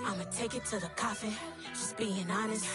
I'ma take it to the coffin, just being honest.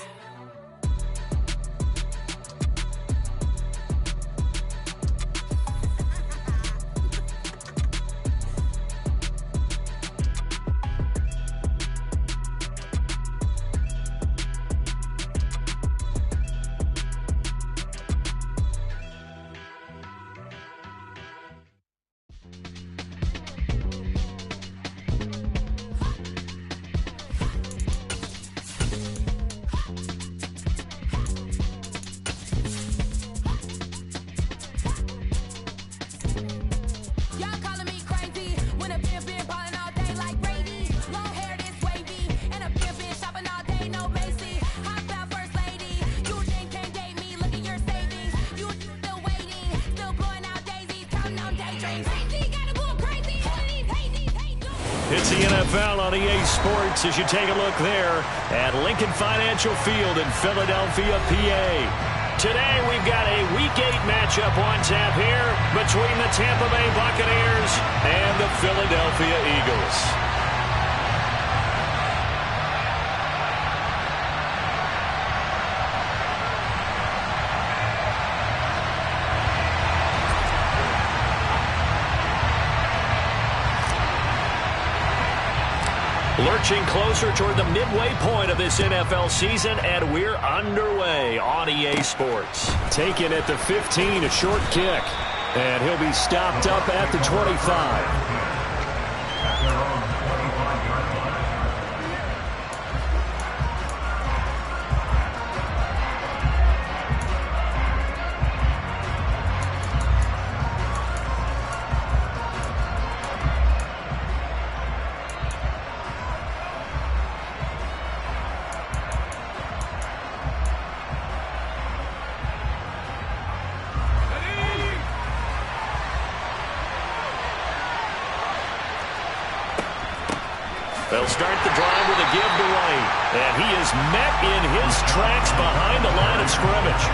It's the NFL on EA Sports as you take a look there at Lincoln Financial Field in Philadelphia, PA. Today we've got a Week 8 matchup on tap here between the Tampa Bay Buccaneers and the Philadelphia Eagles. Lurching closer toward the midway point of this NFL season, and we're underway on EA Sports. Taken at the 15, a short kick, and he'll be stopped up at the 25. They'll start the drive with a give to White. And he is met in his tracks behind the line of scrimmage.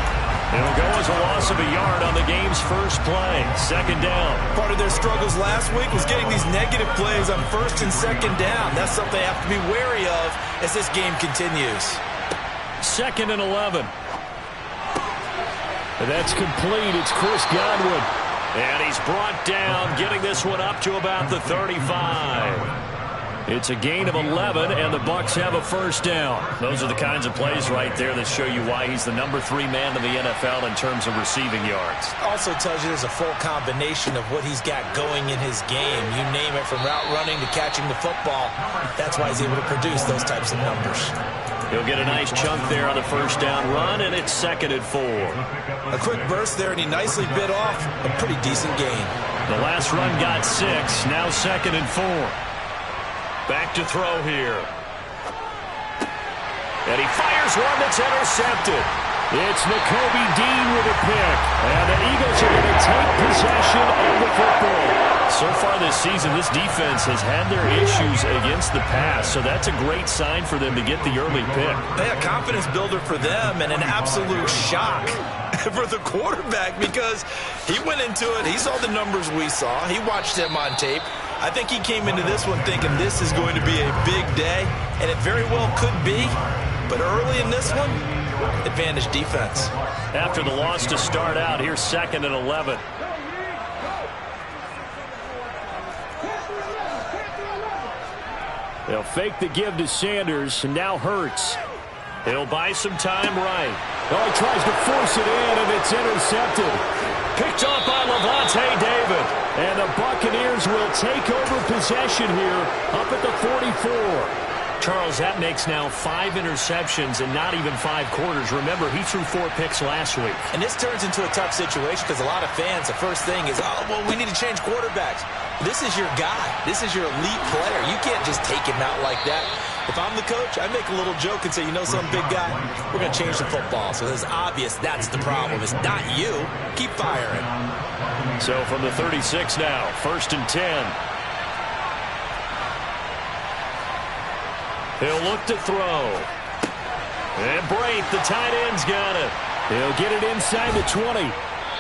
It'll go as a loss of a yard on the game's first play. Second down. Part of their struggles last week was getting these negative plays on first and second down. That's something they have to be wary of as this game continues. Second and 11. That's complete. It's Chris Godwin. And he's brought down, getting this one up to about the 35. It's a gain of 11, and the Bucs have a first down. Those are the kinds of plays right there that show you why he's the number 3 man in the NFL in terms of receiving yards. Also tells you there's a full combination of what he's got going in his game. You name it, from route running to catching the football. That's why he's able to produce those types of numbers. He'll get a nice chunk there on the first down run, and it's second and 4. A quick burst there, and he nicely bit off a pretty decent gain. The last run got 6, now second and 4. Back to throw here. And he fires one that's intercepted. It's Nakobe Dean with a pick. And the Eagles are going to take possession of the football. So far this season, this defense has had their issues against the pass, so that's a great sign for them to get the early pick. Yeah, confidence builder for them, and an absolute shock for the quarterback, because he went into it, he saw the numbers we saw, he watched him on tape. I think he came into this one thinking this is going to be a big day, and it very well could be, but early in this one, advantage defense. After the loss to start out, here's second and 11. They'll fake the give to Sanders, and now Hurts. He'll buy some time right. Oh, he tries to force it in, and it's intercepted. Picked up by Lavonte David. And the Buccaneers will take over possession here up at the 44. Charles, that makes now 5 interceptions and not even 5 quarters. Remember, he threw 4 picks last week. And this turns into a tough situation because a lot of fans, the first thing is, oh, well, we need to change quarterbacks. This is your guy. This is your elite player. You can't just take him out like that. If I'm the coach, I make a little joke and say, you know something, big guy? We're going to change the football. So it's obvious that's the problem. It's not you. Keep firing. So from the 36 now, first and 10. He'll look to throw. And Brate, the tight end's got it. He'll get it inside the 20.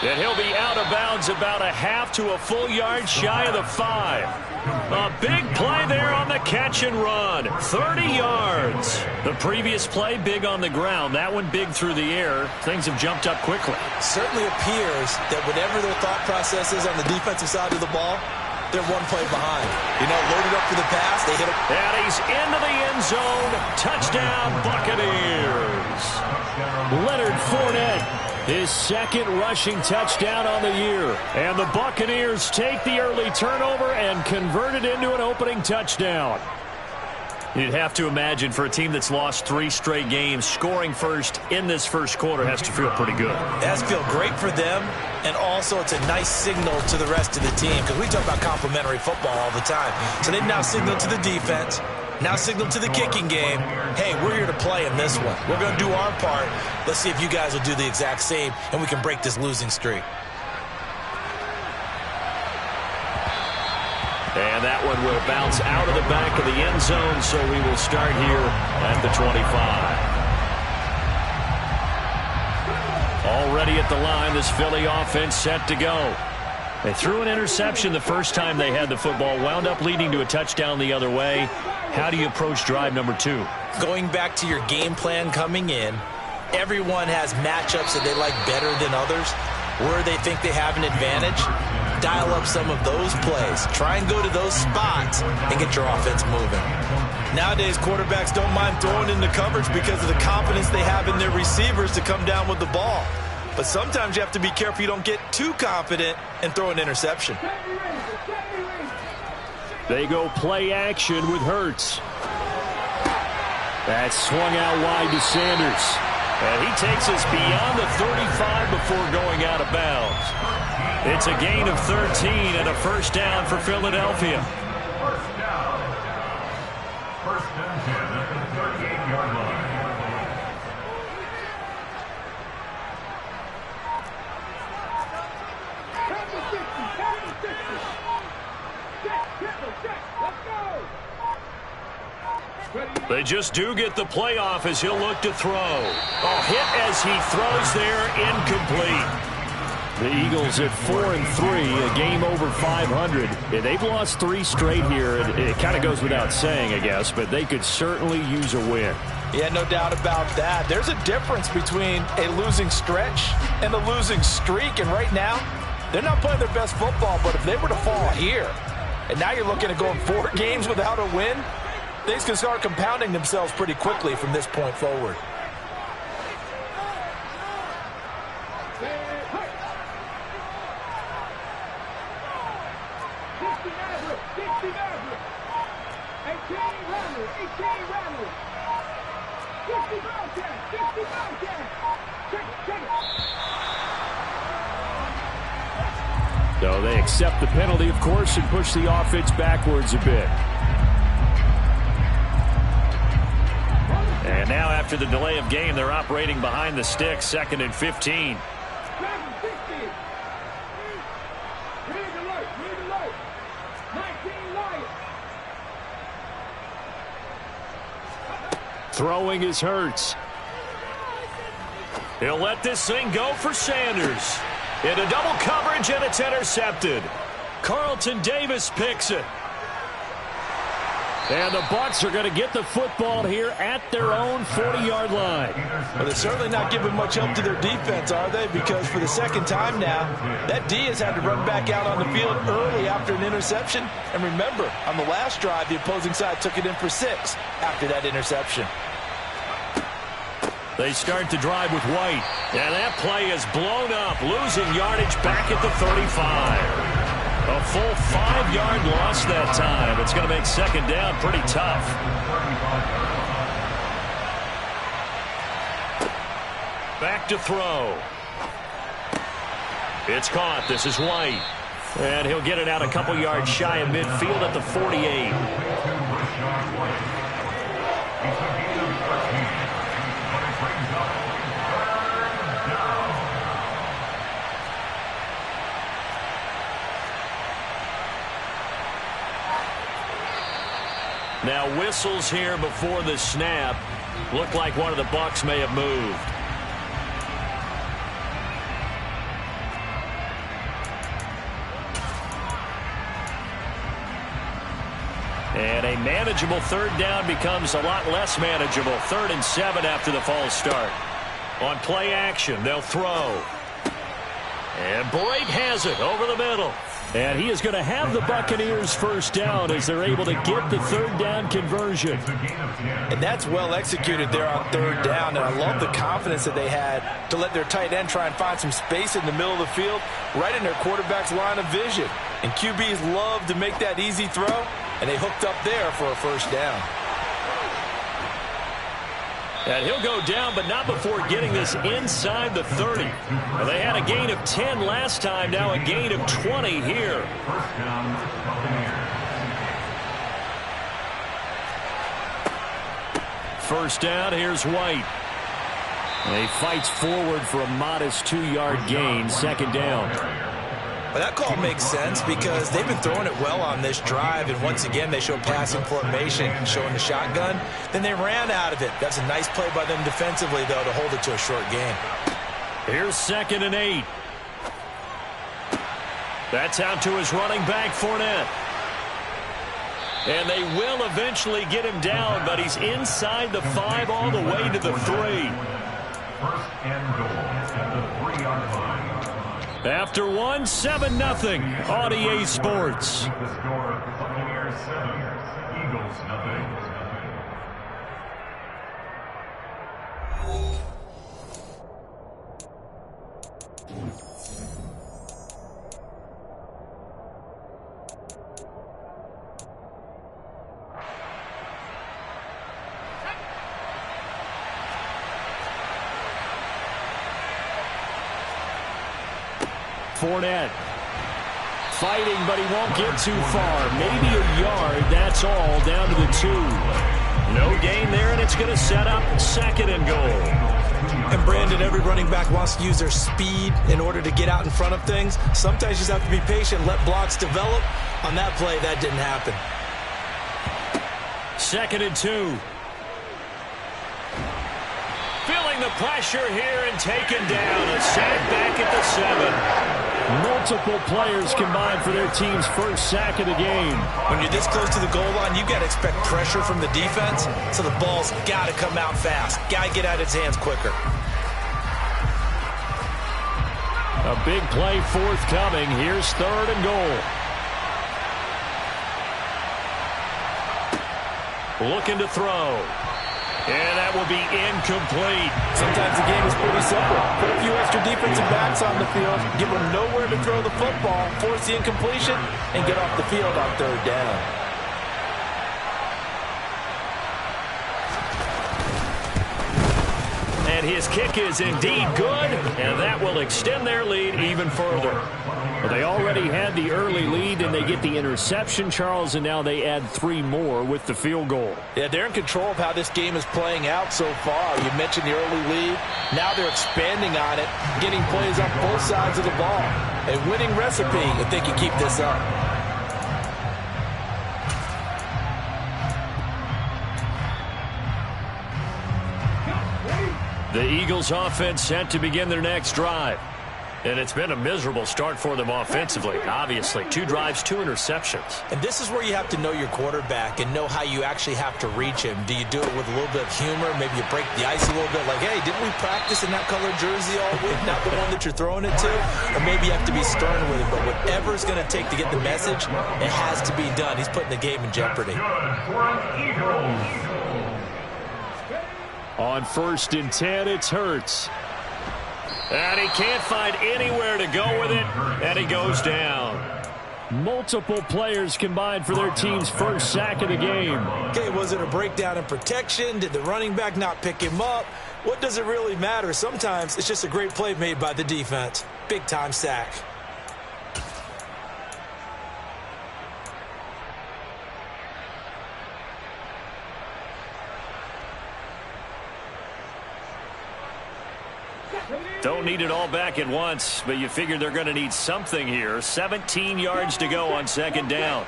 And he'll be out of bounds about a half to a full yard shy of the 5. A big play there on the catch and run. 30 yards. The previous play, big on the ground. That one big through the air. Things have jumped up quickly. Certainly appears that whatever their thought process is on the defensive side of the ball, they're one play behind. You know, loaded up for the pass. They hit him. And he's into the end zone. Touchdown, Buccaneers. Leonard Fournette, his second rushing touchdown on the year. And the Buccaneers take the early turnover and convert it into an opening touchdown. You'd have to imagine for a team that's lost 3 straight games, scoring first in this first quarter has to feel pretty good. It has to feel great for them, and also it's a nice signal to the rest of the team because we talk about complimentary football all the time. So they've now signaled to the defense, now signaled to the kicking game, hey, we're here to play in this one. We're going to do our part. Let's see if you guys will do the exact same, and we can break this losing streak. And that one will bounce out of the back of the end zone, so we will start here at the 25. Already at the line, this Philly offense set to go. They threw an interception the first time they had the football, wound up leading to a touchdown the other way. How do you approach drive number 2? Going back to your game plan coming in, everyone has matchups that they like better than others, where they think they have an advantage. Dial up some of those plays. Try and go to those spots and get your offense moving. Nowadays, quarterbacks don't mind throwing into coverage because of the confidence they have in their receivers to come down with the ball. But sometimes you have to be careful you don't get too confident and throw an interception. They go play action with Hurts. That swung out wide to Sanders. And he takes us beyond the 35 before going out of bounds. It's a gain of 13 and a first down for Philadelphia. First down. First and 10 at the 38-yard line. They just do get the playoff as he'll look to throw. A hit as he throws there, incomplete. The Eagles at 4-3, a game over 500. Yeah, they've lost 3 straight here. It kind of goes without saying, I guess, but they could certainly use a win. Yeah, no doubt about that. There's a difference between a losing stretch and a losing streak, and right now, they're not playing their best football, but if they were to fall here, and now you're looking at going 4 games without a win, things can start compounding themselves pretty quickly from this point forward. So they accept the penalty, of course, and push the offense backwards a bit. And now after the delay of game, they're operating behind the sticks, 2nd and 15. Throwing is Hurts. He'll let this thing go for Sanders. Into double coverage, and it's intercepted. Carlton Davis picks it. And the Bucs are going to get the football here at their own 40-yard line. Well, they're certainly not giving much help to their defense, are they? Because for the second time now, that D has had to run back out on the field early after an interception. And remember, on the last drive, the opposing side took it in for 6 after that interception. They start to drive with White. And that play is blown up, losing yardage back at the 35. A full 5-yard loss that time. It's going to make second down pretty tough. Back to throw. It's caught. This is White. And he'll get it out a couple yards shy of midfield at the 48. Now whistles here before the snap. Looked like one of the Bucs may have moved. manageable third down becomes a lot less manageable. 3rd and 7 after the false start. On play action, they'll throw. And Brate has it over the middle. And he is going to have the Buccaneers first down as they're able to get the third down conversion. And that's well executed there on third down. And I love the confidence that they had to let their tight end try and find some space in the middle of the field, right in their quarterback's line of vision. And QBs love to make that easy throw, and they hooked up there for a first down. And he'll go down, but not before getting this inside the 30. Well, they had a gain of 10 last time, now a gain of 20 here. First down, Buccaneers. First down, here's White. And he fights forward for a modest 2-yard gain, second down. Well, that call makes sense because they've been throwing it well on this drive, and once again they show passing formation, showing the shotgun. Then they ran out of it. That's a nice play by them defensively, though, to hold it to a short gain. Here's 2nd and 8. That's out to his running back, Fournette. And they will eventually get him down, but he's inside the 5 all the way to the 3. First and goal at the 3-yard line. After 1, 7-0 on EA Sports. The score, Buccaneers 7, Eagles 0. Fournette fighting, but he won't get too far. Maybe a yard, that's all, down to the 2. No gain there, and it's going to set up 2nd and goal. And Brandon, every running back wants to use their speed in order to get out in front of things. Sometimes you just have to be patient, let blocks develop. On that play, that didn't happen. 2nd and 2. Feeling the pressure here and taken down. A sack back at the 7. Multiple players combined for their team's first sack of the game. When you're this close to the goal line, you got to expect pressure from the defense, so the ball's got to come out fast. Got to get out of its hands quicker. A big play forthcoming. Here's 3rd and goal. Looking to throw. And that will be incomplete. Sometimes the game is pretty simple. Put a few extra defensive backs on the field, give them nowhere to throw the football, force the incompletion, and get off the field on 3rd down. And his kick is indeed good, and that will extend their lead even further. Well, they already had the early lead, and they get the interception, Charles, and now they add 3 more with the field goal. Yeah, they're in control of how this game is playing out so far. You mentioned the early lead. Now they're expanding on it, getting plays on both sides of the ball. A winning recipe if they can keep this up. The Eagles offense set to begin their next drive. And it's been a miserable start for them offensively, obviously. 2 drives, 2 interceptions. And this is where you have to know your quarterback and know how you actually have to reach him. Do you do it with a little bit of humor? Maybe you break the ice a little bit, like, hey, didn't we practice in that colored jersey all week? Not the one that you're throwing it to? Or maybe you have to be stern with it. But whatever it's going to take to get the message, it has to be done. He's putting the game in jeopardy. Good for an Eagles. On 1st and 10, it's Hurts. And he can't find anywhere to go with it, and he goes down. Multiple players combined for their team's first sack of the game. Okay, was it a breakdown in protection? Did the running back not pick him up? What does it really matter? Sometimes it's just a great play made by the defense. Big-time sack. Don't need it all back at once, but you figure they're going to need something here. 17 yards to go on 2nd down.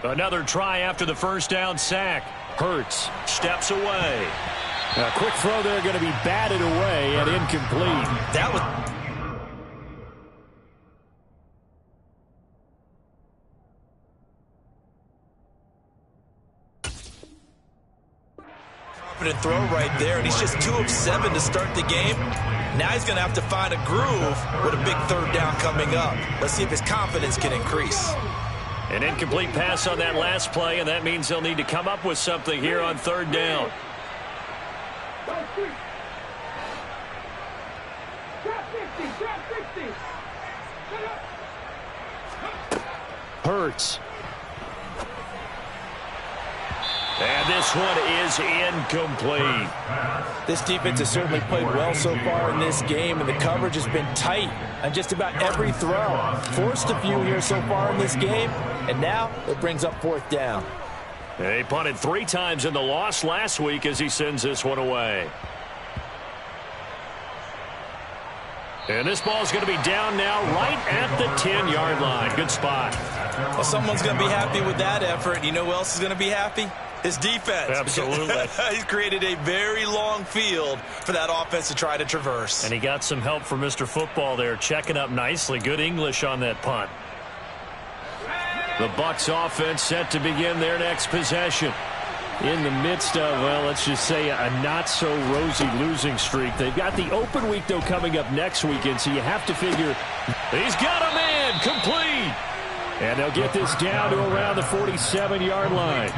Another try after the first down sack. Hurts steps away. A quick throw there going to be batted away and incomplete. That was... confident throw right there, and he's just 2 of 7 to start the game. Now he's going to have to find a groove with a big third down coming up. Let's see if his confidence can increase. An incomplete pass on that last play, and that means they'll need to come up with something here on third down. Hurts. And this one is incomplete. This defense has certainly played well so far in this game, and the coverage has been tight on just about every throw. Forced a few here so far in this game, and now it brings up fourth down. He punted 3 times in the loss last week as he sends this one away. And this ball's going to be down now right at the 10-yard line. Good spot. Well, someone's going to be happy with that effort. You know who else is going to be happy? His defense. Absolutely. He's created a very long field for that offense to try to traverse. And he got some help from Mr. Football there, checking up nicely. Good English on that punt. The Bucs offense set to begin their next possession. In the midst of, well, let's just say a not-so-rosy losing streak. They've got the open week, though, coming up next weekend, so you have to figure he's got a man complete. And they'll get this down to around the 47-yard line.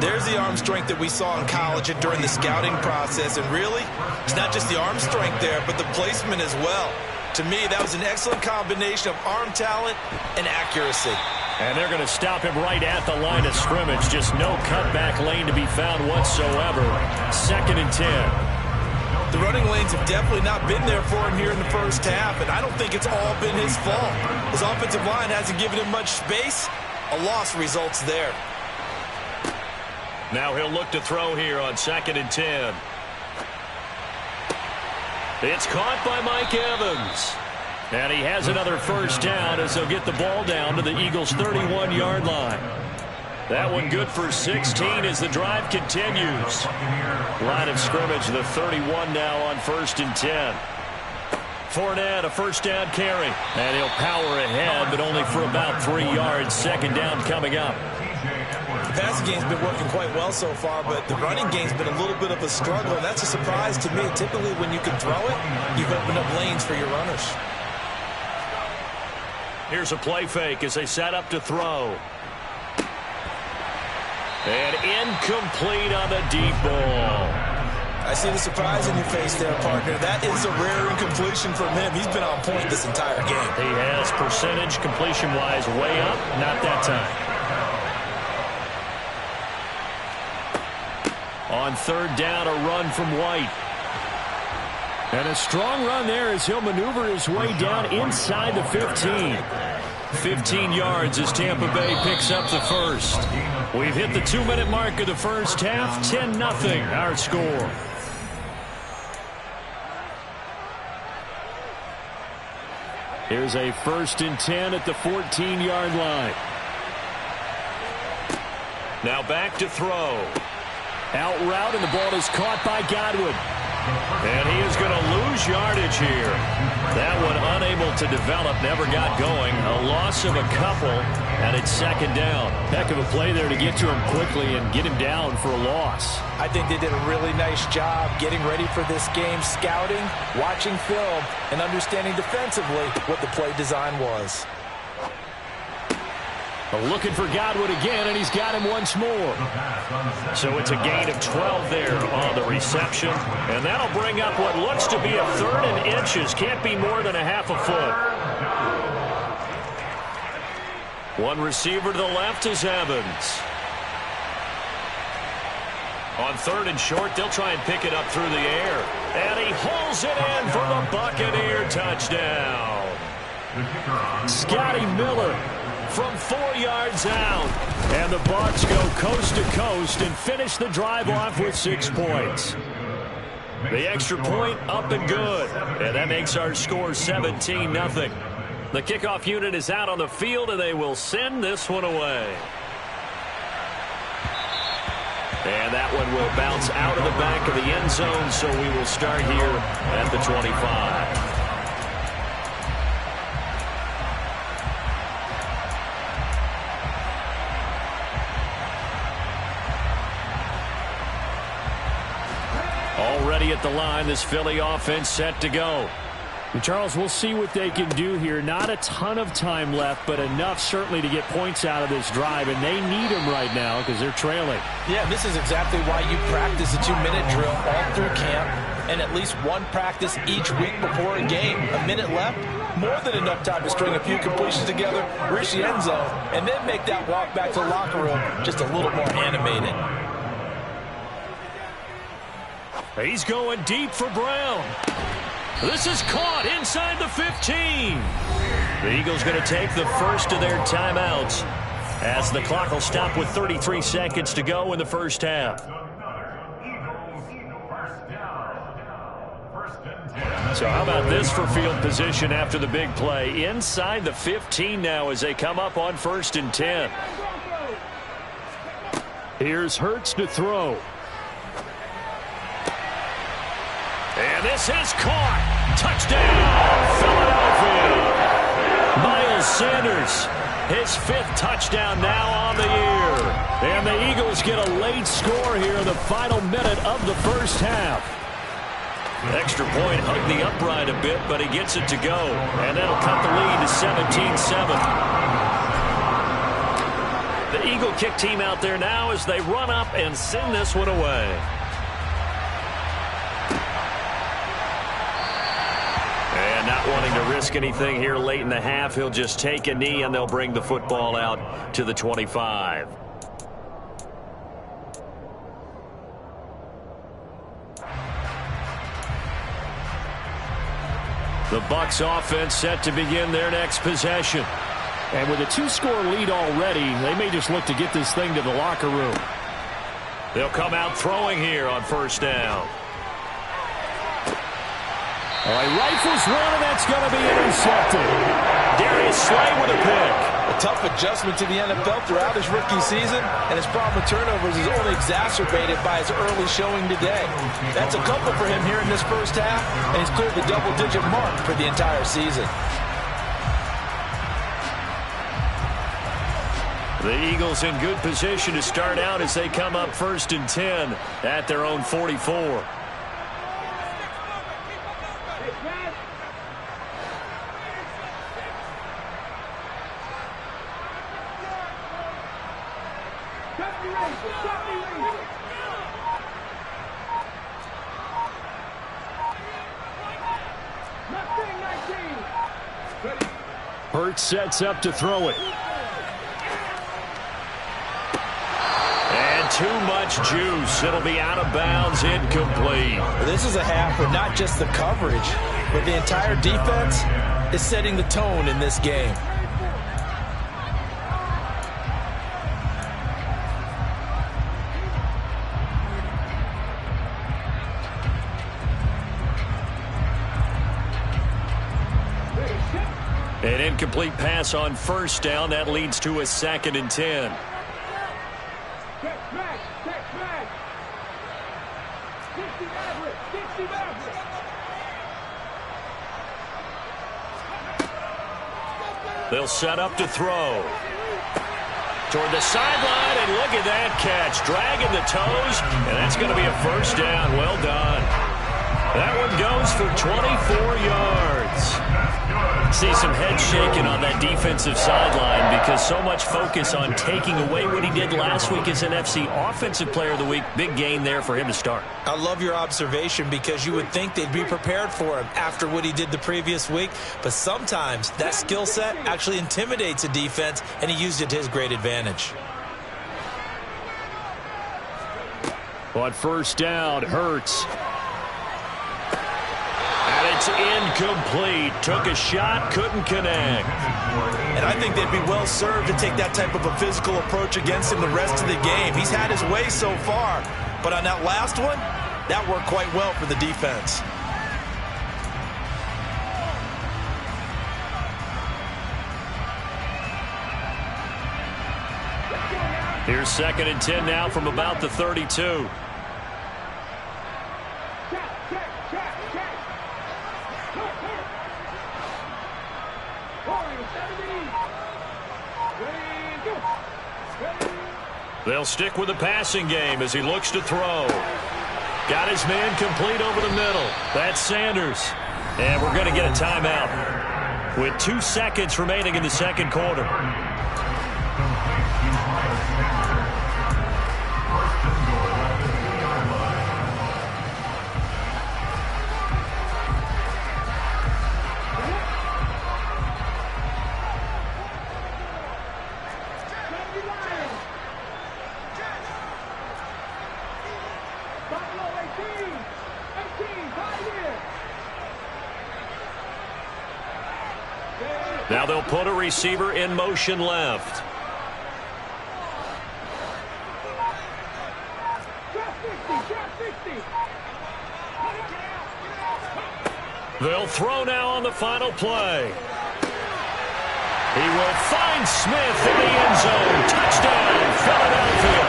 There's the arm strength that we saw in college and during the scouting process. And really, it's not just the arm strength there, but the placement as well. To me, that was an excellent combination of arm talent and accuracy. And they're going to stop him right at the line of scrimmage. Just no cutback lane to be found whatsoever. 2nd and 10. The running lanes have definitely not been there for him here in the first half, and I don't think it's all been his fault. His offensive line hasn't given him much space. A loss results there. Now he'll look to throw here on 2nd and 10. It's caught by Mike Evans. And he has another first down as they'll get the ball down to the Eagles' 31-yard line. That one good for 16 as the drive continues. Line of scrimmage, the 31 now on 1st and 10. Fournette, a first down carry. And he'll power ahead, but only for about 3 yards. 2nd down coming up. The passing game's been working quite well so far, but the running game's been a little bit of a struggle, and that's a surprise to me. Typically, when you can throw it, you've opened up lanes for your runners. Here's a play fake as they set up to throw. And incomplete on the deep ball. I see the surprise in your face there, partner. That is a rare incompletion from him. He's been on point this entire game. He has percentage completion-wise way up. Not that time. On 3rd down, a run from White. And a strong run there as he'll maneuver his way down inside the 15. 15 yards as Tampa Bay picks up the first. We've hit the 2-minute mark of the first half. 10-0 our score. Here's a 1st and 10 at the 14-yard line. Now back to throw. Out route, and the ball is caught by Godwin. And he is going to lose yardage here. That one unable to develop, never got going. A loss of a couple, and it's 2nd down. Heck of a play there to get to him quickly and get him down for a loss. I think they did a really nice job getting ready for this game, scouting, watching film, and understanding defensively what the play design was. Looking for Godwin again, and he's got him once more. So it's a gain of 12 there on the reception. And that'll bring up what looks to be a 3rd and inches. Can't be more than a half a foot. One receiver to the left is Evans. On 3rd and short, they'll try and pick it up through the air. And he hauls it in for the Buccaneer touchdown. Scotty Miller from 4 yards out. And the Bucs go coast to coast and finish the drive off with 6 points. The extra point up and good. And that makes our score 17-0. The kickoff unit is out on the field, and they will send this one away. And that one will bounce out of the back of the end zone, so we will start here at the 25. Already at the line, this Philly offense set to go. And Charles, we'll see what they can do here. Not a ton of time left, but enough certainly to get points out of this drive, and they need them right now because they're trailing. Yeah, this is exactly why you practice a 2-minute drill all through camp and at least one practice each week before a game. A minute left, more than enough time to string a few completions together, reach the end zone, and then make that walk back to the locker room just a little more animated. He's going deep for Brown. This is caught inside the 15. The Eagles going to take the first of their timeouts as the clock will stop with 33 seconds to go in the first half. So how about this for field position after the big play? Inside the 15 now as they come up on 1st and 10. Here's Hurts to throw. And this is caught. Touchdown, Philadelphia. Miles Sanders, his 5th touchdown now on the year. And the Eagles get a late score here in the final minute of the first half. Extra point hugged the upright a bit, but he gets it to go. And that'll cut the lead to 17-7. The Eagle kick team out there now as they run up and send this one away. And not wanting to risk anything here late in the half, he'll just take a knee and they'll bring the football out to the 25. The Bucs offense set to begin their next possession. And with a 2-score lead already, they may just look to get this thing to the locker room. They'll come out throwing here on 1st down. All right, rifles one, and that's going to be intercepted. Darius Slay with a pick. A tough adjustment to the NFL throughout his rookie season, and his problem with turnovers is only exacerbated by his early showing today. That's a couple for him here in this first half, and he's cleared the double-digit mark for the entire season. The Eagles in good position to start out as they come up 1st and 10 at their own 44. Hurts sets up to throw it. And too much juice. It'll be out of bounds, incomplete. This is a half where not just the coverage, but the entire defense is setting the tone in this game. An incomplete pass on 1st down. That leads to a 2nd and 10. They'll set up to throw. Toward the sideline, and look at that catch. Dragging the toes, and that's going to be a 1st down. Well done. That one goes for 24 yards. See some head shaking on that defensive sideline because so much focus on taking away what he did last week as an NFC Offensive Player of the Week. Big gain there for him to start. I love your observation because you would think they'd be prepared for him after what he did the previous week. But sometimes that skill set actually intimidates a defense, and he used it to his great advantage. On 1st down, Hurts. And it's incomplete. Took a shot, couldn't connect. And I think they'd be well served to take that type of a physical approach against him the rest of the game. He's had his way so far, but on that last one, that worked quite well for the defense. Here's 2nd and 10 now from about the 32. They'll stick with the passing game as he looks to throw. Got his man complete over the middle. That's Sanders. And we're going to get a timeout with 2 seconds remaining in the second quarter. Now they'll put a receiver in motion left. They'll throw now on the final play. He will find Smith in the end zone. Touchdown, Philadelphia.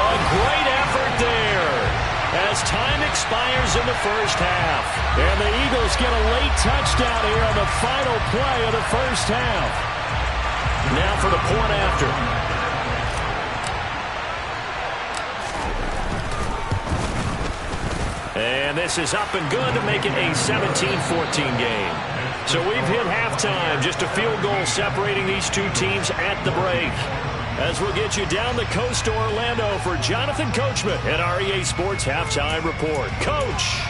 A great effort there as time expires in the first half. And the Eagles get a late touchdown here on the final play of the first half. Now for the point after. And this is up and good to make it a 17-14 game. So we've hit halftime. Just a field goal separating these two teams at the break. As we'll get you down the coast to Orlando for Jonathan Coachman at our EA Sports Halftime Report. Coach.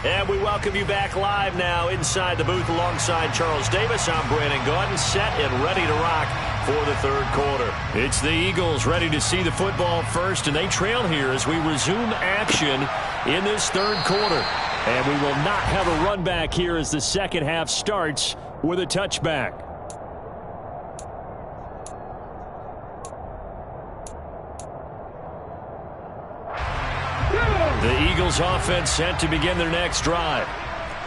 And we welcome you back live now inside the booth alongside Charles Davis. I'm Brandon Gaudin, set and ready to rock for the third quarter. It's the Eagles ready to see the football first, and they trail here as we resume action in this third quarter. And we will not have a run back here as the second half starts with a touchback. The Eagles offense set to begin their next drive.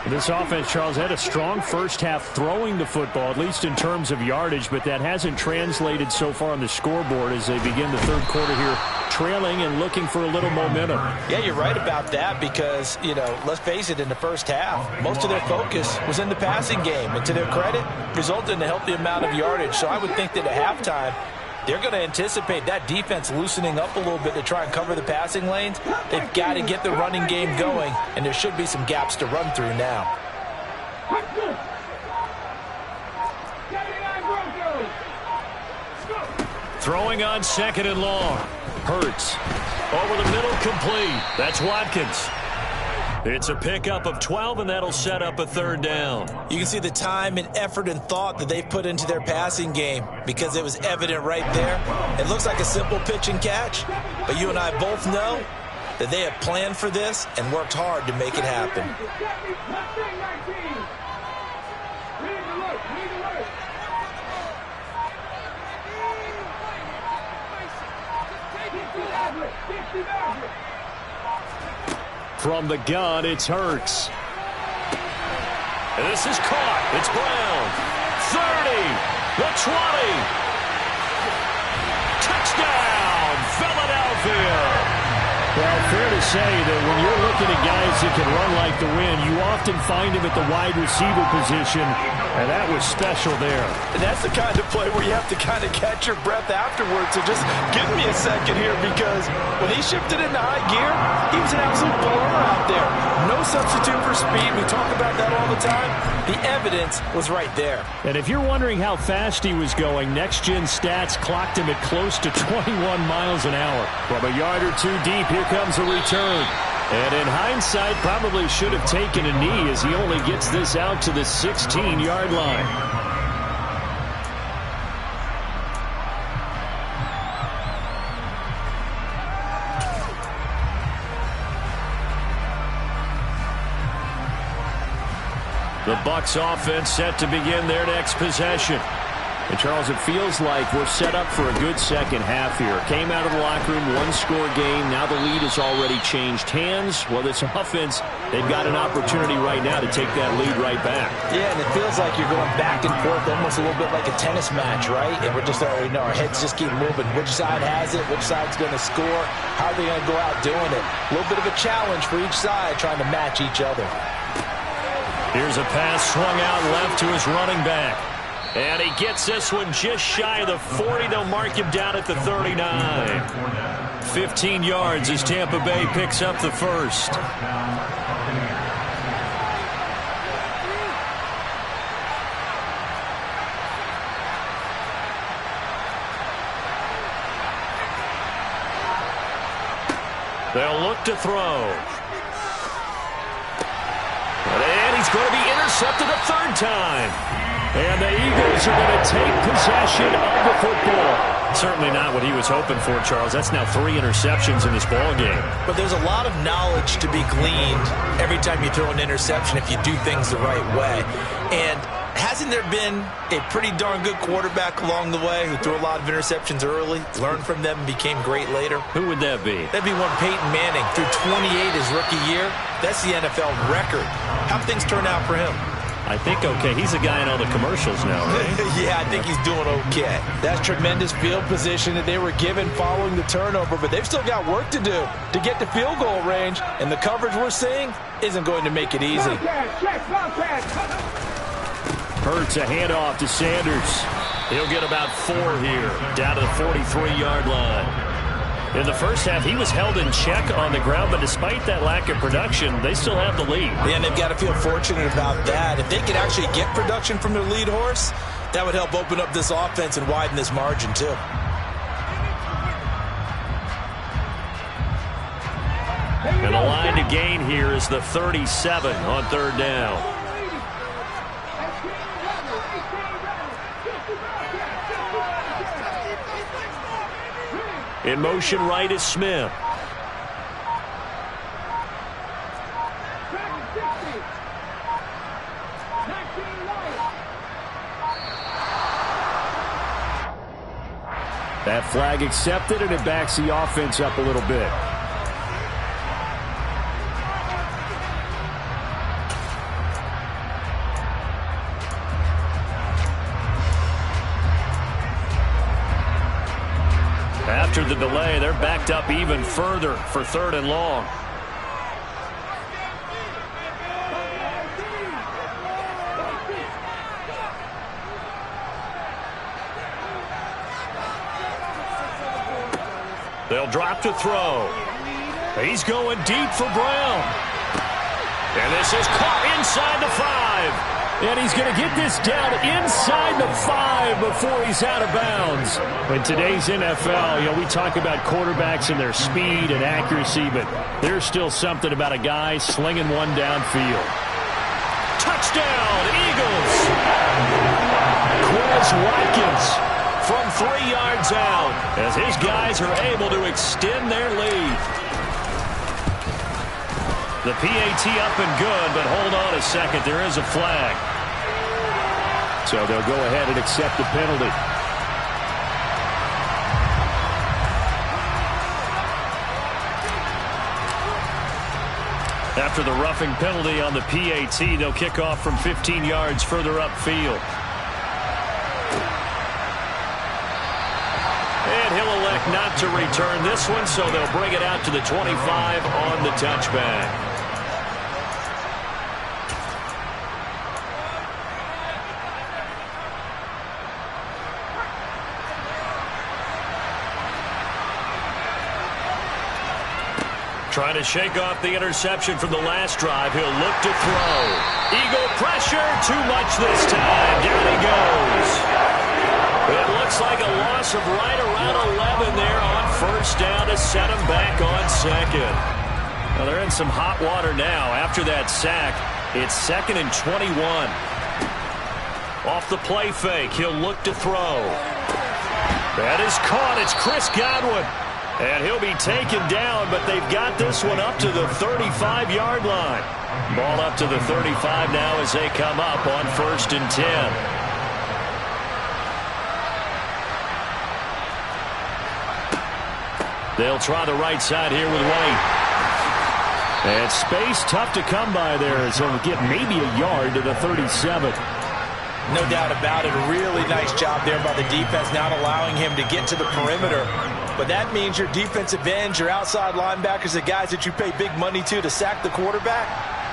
This offense, Charles, had a strong first half throwing the football, at least in terms of yardage, but that hasn't translated so far on the scoreboard as they begin the third quarter here, trailing and looking for a little momentum. Yeah, you're right about that because, you know, let's face it, in the first half, most of their focus was in the passing game, and to their credit, resulted in a healthy amount of yardage. So I would think that at halftime, they're going to anticipate that defense loosening up a little bit to try and cover the passing lanes. They've got to get the running game going, and there should be some gaps to run through now. Throwing on 2nd and long. Hurts. Over the middle, complete. That's Watkins. It's a pickup of 12, and that'll set up a third down. You can see the time and effort and thought that they've put into their passing game because it was evident right there. It looks like a simple pitch and catch, but you and I both know that they have planned for this and worked hard to make it happen. From the gun, it's Hurts. And this is caught. It's Brown. 30. The 20. Touchdown, Philadelphia. Well, fair to say that when you're looking at guys that can run like the wind, you often find him at the wide receiver position, and that was special there. And that's the kind of play where you have to kind of catch your breath afterwards. So just give me a second here, because when he shifted into high gear, he was an absolute blower out there. No substitute for speed. We talk about that all the time. The evidence was right there. And if you're wondering how fast he was going, Next Gen Stats clocked him at close to 21 miles an hour. From a yard or two deep, here comes a return. And in hindsight, probably should have taken a knee as he only gets this out to the 16-yard line. The Bucs offense set to begin their next possession. And, Charles, it feels like we're set up for a good second half here. Came out of the locker room, one-score game. Now the lead has already changed hands. Well, this offense, they've got an opportunity right now to take that lead right back. Yeah, and it feels like you're going back and forth almost a little bit like a tennis match, right? And we're just already know our heads just keep moving. Which side has it? Which side's going to score? How are they going to go out doing it? A little bit of a challenge for each side trying to match each other. Here's a pass swung out left to his running back. And he gets this one just shy of the 40. They'll mark him down at the 39. 15 yards as Tampa Bay picks up the first. They'll look to throw. And he's going to be intercepted a third time. And the Eagles are going to take possession of the football. Certainly not what he was hoping for, Charles. That's now 3 interceptions in this ball game. But there's a lot of knowledge to be gleaned every time you throw an interception if you do things the right way. And hasn't there been a pretty darn good quarterback along the way who threw a lot of interceptions early, learned from them, and became great later? Who would that be? That'd be one Peyton Manning. Threw 28 his rookie year. That's the NFL record. How things turn out for him? I think okay. He's a guy in all the commercials now, right? Yeah, I think he's doing okay. That's tremendous field position that they were given following the turnover, but they've still got work to do to get to field goal range, and the coverage we're seeing isn't going to make it easy. Hurts a handoff to Sanders. He'll get about 4 here, down to the 43-yard line. In the first half, he was held in check on the ground, but despite that lack of production, they still have the lead. Yeah, and they've got to feel fortunate about that. If they could actually get production from their lead horse, that would help open up this offense and widen this margin, too. And the line to gain here is the 37 on third down. In motion right is Smith. That flag accepted, and it backs the offense up a little bit. After the delay, they're backed up even further for 3rd and long. They'll drop to throw. He's going deep for Brown. And this is caught inside the 5. And he's going to get this down inside the 5 before he's out of bounds. In today's NFL, we talk about quarterbacks and their speed and accuracy, but there's still something about a guy slinging one downfield. Touchdown, Eagles! Quez Watkins from 3 yards out as his guys are able to extend their lead. The PAT up and good, but hold on a second. There is a flag. So they'll go ahead and accept the penalty. After the roughing penalty on the PAT, they'll kick off from 15 yards further upfield. And he'll elect not to return this one, so they'll bring it out to the 25 on the touchback. Trying to shake off the interception from the last drive. He'll look to throw. Eagle pressure. Too much this time. Down he goes. It looks like a loss of right around 11 there on first down to set him back on 2nd. Well, they're in some hot water now. After that sack, it's 2nd and 21. Off the play fake. He'll look to throw. That is caught. It's Chris Godwin. And he'll be taken down, but they've got this one up to the 35-yard line. Ball up to the 35 now as they come up on 1st and 10. They'll try the right side here with White. And space tough to come by there, so we'll get maybe a yard to the 37. No doubt about it. A really nice job there by the defense, not allowing him to get to the perimeter. But that means your defensive ends, your outside linebackers, the guys that you pay big money to sack the quarterback,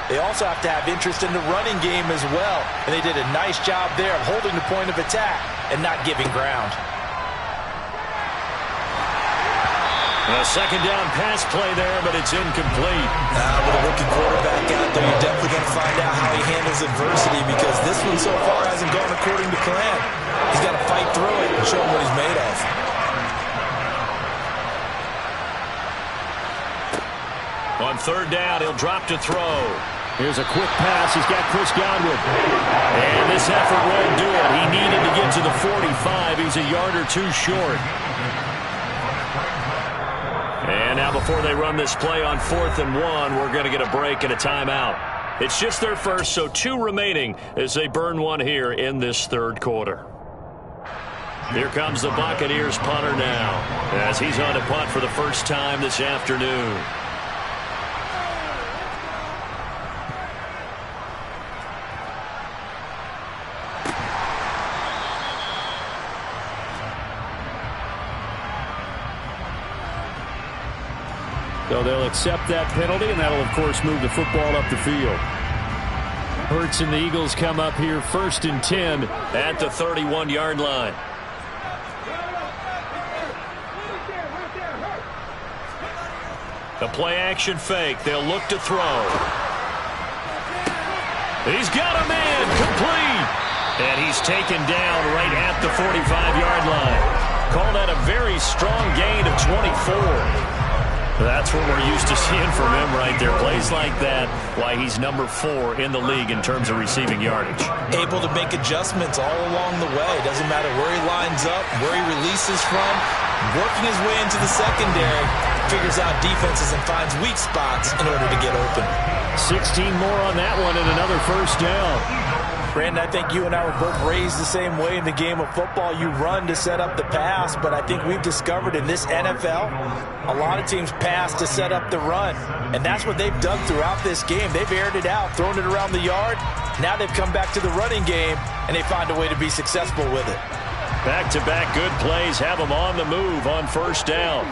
they also have to have interest in the running game as well. And they did a nice job there of holding the point of attack and not giving ground. A second down pass play there, but it's incomplete. With a rookie quarterback out there, you're definitely going to find out how he handles adversity, because this one so far hasn't gone according to plan. He's got to fight through it and show him what he's made of. On third down, he'll drop to throw. Here's a quick pass. He's got Chris Godwin. And this effort won't do it. He needed to get to the 45. He's a yard or two short. And now before they run this play on 4th and 1, we're going to get a break and a timeout. It's just their first, so 2 remaining as they burn one here in this third quarter. Here comes the Buccaneers punter now, as he's on to punt for the first time this afternoon. So they'll accept that penalty, and that'll, of course, move the football up the field. Hurts and the Eagles come up here 1st and 10 at the 31-yard line. The play-action fake. They'll look to throw. He's got a man complete. And he's taken down right at the 45-yard line. Call that a very strong gain of 24. That's what we're used to seeing from him right there. Plays like that, why he's number 4 in the league in terms of receiving yardage. Able to make adjustments all along the way. Doesn't matter where he lines up, where he releases from. Working his way into the secondary, figures out defenses and finds weak spots in order to get open. 16 more on that one and another first down. Brandon, I think you and I were both raised the same way in the game of football. You run to set up the pass, but I think we've discovered in this NFL, a lot of teams pass to set up the run. And that's what they've done throughout this game. They've aired it out, thrown it around the yard. Now they've come back to the running game, and they find a way to be successful with it. Back-to-back good plays have them on the move on first down.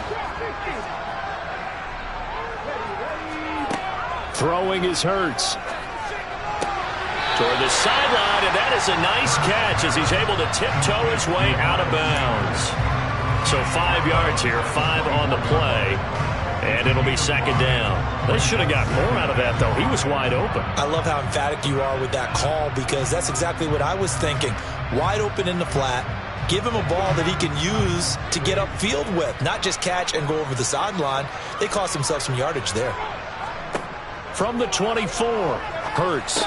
Throwing is Hurts. Toward the sideline, and that is a nice catch as he's able to tiptoe his way out of bounds. So 5 yards here, 5 on the play, and it'll be second down. They should have got more out of that, though. He was wide open. I love how emphatic you are with that call, because that's exactly what I was thinking. Wide open in the flat. Give him a ball that he can use to get upfield with, not just catch and go over the sideline. They cost themselves some yardage there. From the 24, Hurts.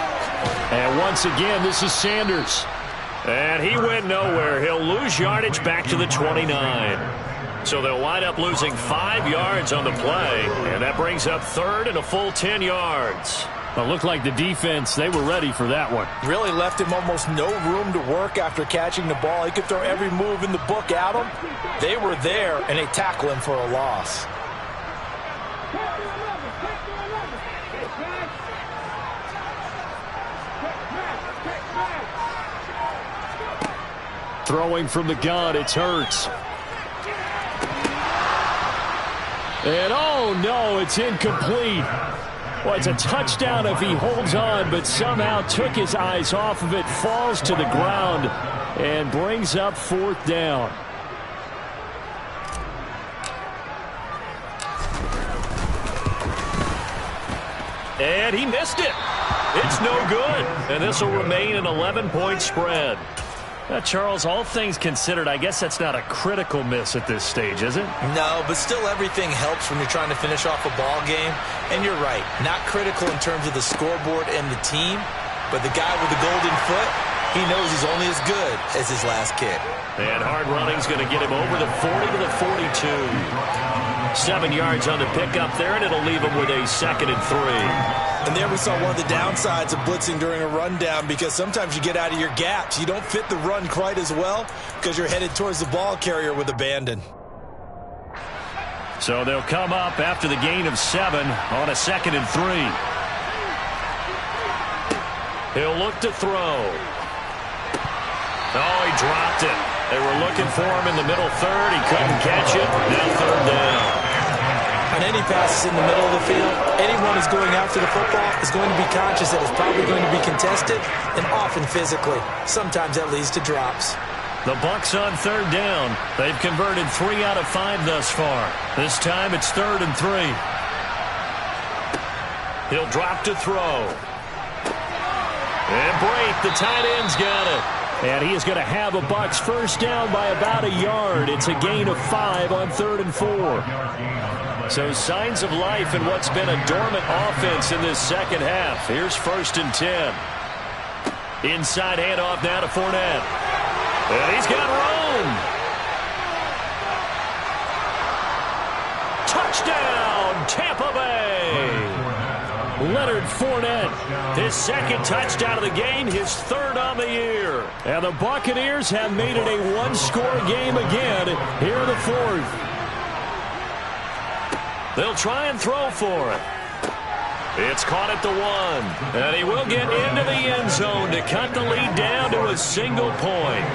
And once again, this is Sanders. And he went nowhere. He'll lose yardage back to the 29. So they'll wind up losing 5 yards on the play. And that brings up third and a full 10 yards. It looked like the defense, they were ready for that one. Really left him almost no room to work after catching the ball. He could throw every move in the book at him. They were there, and they tackle him for a loss. Throwing from the gun, it's Hurts. And oh no, it's incomplete. Well, it's a touchdown if he holds on, but somehow took his eyes off of it, falls to the ground, and brings up 4th down. And he missed it. It's no good. And this will remain an 11-point spread. Now, Charles, all things considered, I guess that's not a critical miss at this stage, is it? No, but still everything helps when you're trying to finish off a ball game. And you're right, not critical in terms of the scoreboard and the team, but the guy with the golden foot, he knows he's only as good as his last kick. And hard running's going to get him over the 40 to the 42. 7 yards on the pickup there, and it'll leave him with a 2nd and 3. And there we saw one of the downsides of blitzing during a rundown, because sometimes you get out of your gaps. You don't fit the run quite as well because you're headed towards the ball carrier with abandon. So they'll come up after the gain of 7 on a 2nd and 3. He'll look to throw. Oh, he dropped it. They were looking for him in the middle third. He couldn't catch it. Now 3rd down. On any passes in the middle of the field, anyone who's going after the football is going to be conscious that it's probably going to be contested and often physically. Sometimes that leads to drops. The Bucs on 3rd down. They've converted 3 out of 5 thus far. This time it's 3rd and 3. He'll drop to throw. And Brate, the tight end's got it. And he is going to have a Bucs first down by about a yard. It's a gain of 5 on 3rd and 4. So signs of life in what's been a dormant offense in this second half. Here's 1st and 10. Inside handoff now to Fournette. And he's got room. Touchdown, Tampa Bay. Leonard Fournette, his 2nd touchdown of the game, his 3rd on the year. And the Buccaneers have made it a 1-score game again here in the 4th. They'll try and throw for it. It's caught at the 1. And he will get into the end zone to cut the lead down to a single point.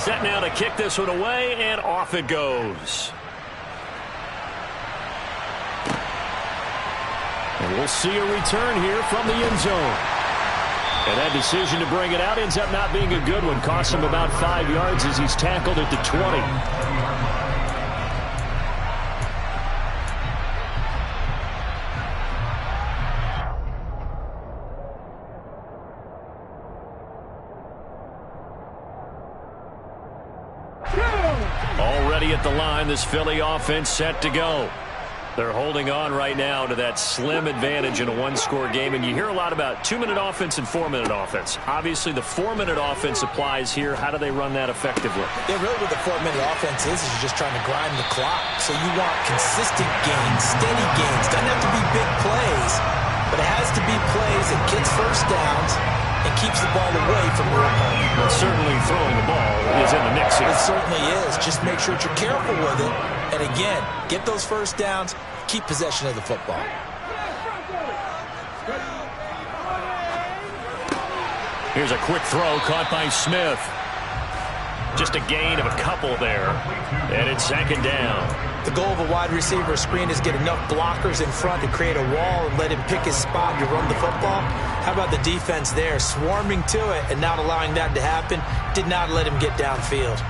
Set now to kick this one away, and off it goes. And we'll see a return here from the end zone. And that decision to bring it out ends up not being a good one. Costs him about 5 yards as he's tackled at the 20. Already at the line, this Philly offense set to go. They're holding on right now to that slim advantage in a 1-score game. And you hear a lot about 2-minute offense and 4-minute offense. Obviously, the 4-minute offense applies here. How do they run that effectively? Yeah, really what the 4-minute offense is you're just trying to grind the clock. So you want consistent gains, steady gains. Doesn't have to be big plays, but it has to be plays that gets first downs and keeps the ball away from your opponent. Well, certainly throwing the ball is in the mix here. It certainly is. Just make sure that you're careful with it. And again, get those first downs, keep possession of the football. Here's a quick throw caught by Smith. Just a gain of a couple there. And it's 2nd down. The goal of a wide receiver screen is get enough blockers in front to create a wall and let him pick his spot to run the football. How about the defense there, swarming to it and not allowing that to happen? Did not let him get downfield.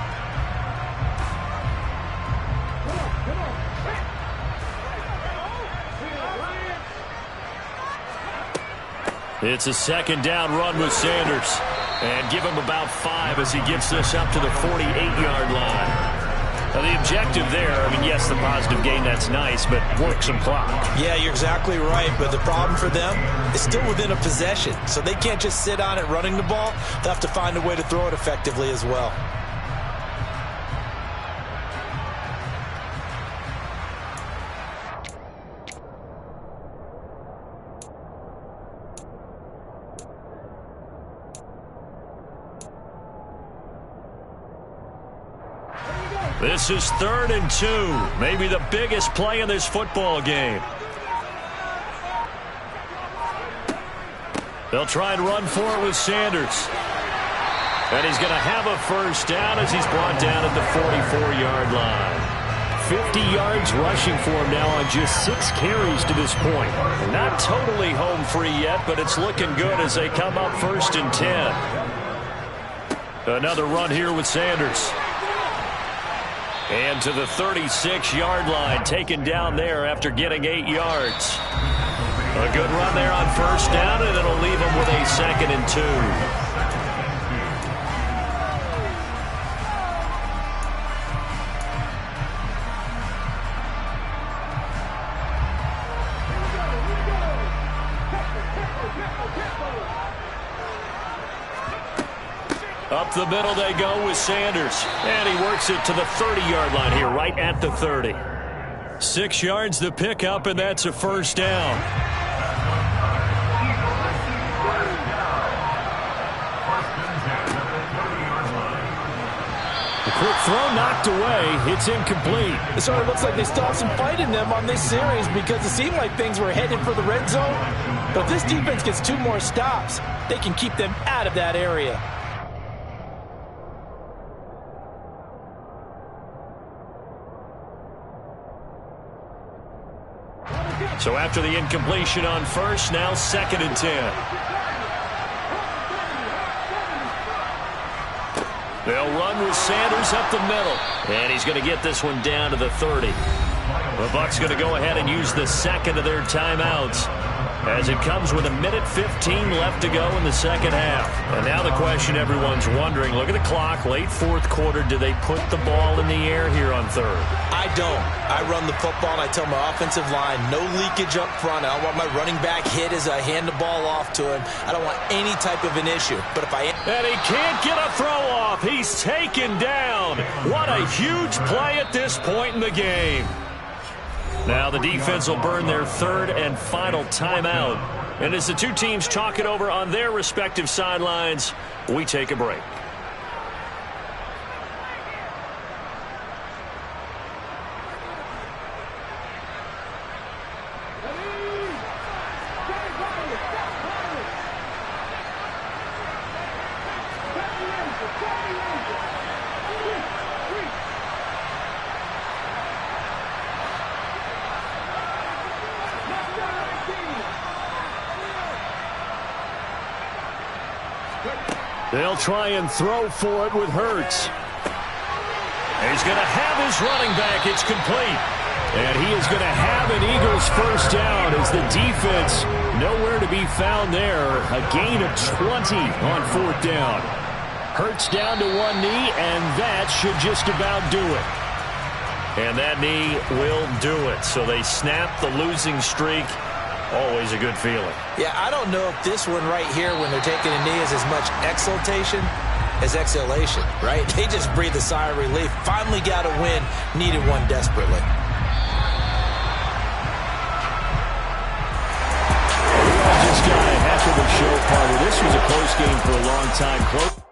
It's a 2nd down run with Sanders. And give him about 5 as he gets this up to the 48-yard line. Now the objective there, I mean, yes, the positive gain, that's nice, but work some clock. Yeah, you're exactly right, but the problem for them is still within a possession. So they can't just sit on it running the ball. They'll have to find a way to throw it effectively as well. This is 3rd and 2. Maybe the biggest play in this football game. They'll try and run for it with Sanders. And he's going to have a first down as he's brought down at the 44-yard line. 50 yards rushing for him now on just 6 carries to this point. Not totally home free yet, but it's looking good as they come up 1st and 10. Another run here with Sanders. And to the 36-yard line, taken down there after getting 8 yards. A good run there on first down, and it'll leave him with a 2nd and 2. Up the middle they go with Sanders. And he works it to the 30-yard line here, right at the 30. 6 yards the pickup, and that's a first down. The quick throw knocked away. It's incomplete. It sort of looks like they still have some fight in them on this series because it seemed like things were headed for the red zone. But if this defense gets 2 more stops, they can keep them out of that area. So after the incompletion on first, now 2nd and 10. They'll run with Sanders up the middle. And he's going to get this one down to the 30. The Bucs going to go ahead and use the second of their timeouts as it comes with 1:15 left to go in the second half. And now the question everyone's wondering, look at the clock, late 4th quarter, do they put the ball in the air here on 3rd? I don't. I run the football and I tell my offensive line, no leakage up front. I don't want my running back hit as I hand the ball off to him. I don't want any type of an issue. But if I am... And he can't get a throw off. He's taken down. What a huge play at this point in the game. Now the defense will burn their 3rd and final timeout. And as the two teams talk it over on their respective sidelines, we take a break. They'll try and throw for it with Hurts. He's going to have his running back. It's complete. And he is going to have an Eagles first down as the defense nowhere to be found there. A gain of 20 on 4th down. Hurts down to one knee, and that should just about do it. And that knee will do it. So they snap the losing streak. Always a good feeling. Yeah, I don't know if this one right here when they're taking a knee is as much exultation as exhalation, right? They just breathe a sigh of relief. Finally got a win. Needed one desperately. Just got a heck of a show party. This was a close game for a long time. Close.